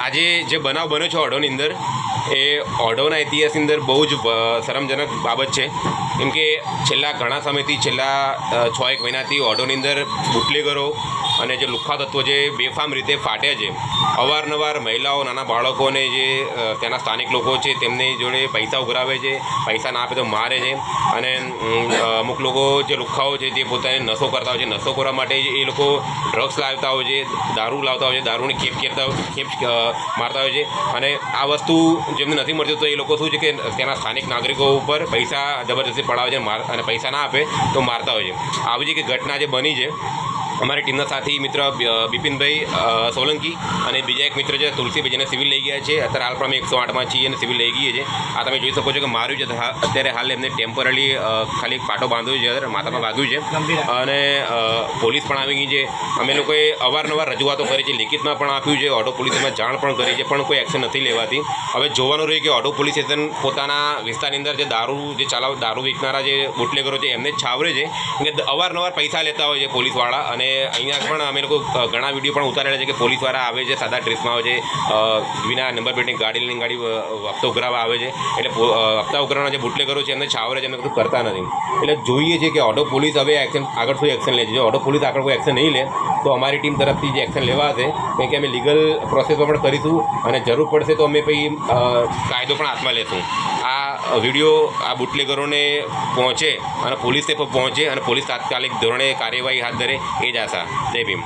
આજે જે બનાવ બન્યો છે ઓઢવની અંદર એ ઓઢવના ઇતિહાસની અંદર બહુ જ શરમજનક બાબત છે. કેમ કે છેલ્લા ઘણા સમયથી છેલ્લા 6-1 મહિનાથી ઓઢવની અંદર બુટલેગરો અને જે લુખ્ખા તત્વો જે બેફામ રીતે ફાટ્યા છે. અવારનવાર મહિલાઓ, નાના બાળકોને જે ત્યાંના સ્થાનિક લોકો છે તેમની જોડે પૈસા ઉઘરાવે છે, પૈસા ના આપે તો મારે છે. અને અમુક લોકો જે લુખ્ખાઓ છે જે પોતાને નશો કરતા હોય છે, નશો કરવા માટે એ લોકો ડ્રગ્સ લાવતા હોય છે, દારૂ લાવતા હોય છે, દારૂની ખેપ મારતા હોય છે. અને આ વસ્તુ જેમને નથી મળતી તો એ લોકો શું છે કે ત્યાંના સ્થાનિક નાગરિકો ઉપર પૈસા જબરજસ્તી પડાવે છે અને પૈસા ના આપે તો મારતા હોય છે. આવી જે ઘટના જે બની છે, અમારી ટીમના સાથી મિત્ર બિપિનભાઈ સોલંકી અને બીજા એક મિત્ર છે તુલસીભાઈ, જેને સિવિલ લઈ ગયા છે. અત્યારે હાલ પણ અમે 108માં છીએ અને સિવિલ લઈ ગઈએ છીએ. આ તમે જોઈ શકો છો કે માર્યું છે. અત્યારે હાલ એમને ટેમ્પરરી ખાલી પાટો બાંધ્યો છે, માથામાં વાગ્યું છે. અને પોલીસ પણ આવી ગઈ છે. અમે લોકોએ અવારનવાર રજૂઆતો કરી છે, લિખિતમાં પણ આપ્યું છે, ઓઢવ પોલીસમાં જાણ પણ કરી છે, પણ કોઈ એક્શન નથી લેવાતી. હવે જોવાનું રહ્યું કે ઓઢવ પોલીસ સ્ટેશન પોતાના વિસ્તારની અંદર જે દારૂ વેચનારા જે બુટલેગરો છે એમને જ છાવરે છે. કે અવારનવાર પૈસા લેતા હોય છે પોલીસવાળા. અને અહીંયા પણ અમે લોકો ઘણા વિડીયો પણ ઉતારેલા છે કે પોલીસવાળા આવે છે, સાદા ડ્રેસમાં આવે છે, વિના નંબર પ્લેટની ગાડી હપ્તા ઉઘરાવવા આવે છે. એટલે હપ્તા ઉઘરાવવાના જે બુટલેગરો છે એમને છાવરે છે, એમને બધું કરતા નથી. એટલે જોઈએ છે કે ઓઢવ પોલીસ હવે આગળ શું એક્શન લે છે. જો ઓઢવ પોલીસ આગળ કોઈ એક્શન નહીં લે તો અમારી ટીમ તરફથી જે એક્શન લેવાશે, કેમ કે અમે લીગલ પ્રોસેસમાં પણ કરીશું અને જરૂર પડશે તો અમે પછી કાયદો પણ હાથમાં લેશું. આ વિડીયો આ બુટલેગરોને પહોંચે અને પોલીસને પણ પહોંચે અને પોલીસ તાત્કાલિક ધોરણે કાર્યવાહી હાથ ધરે એ જ આશા. જય ભીમ.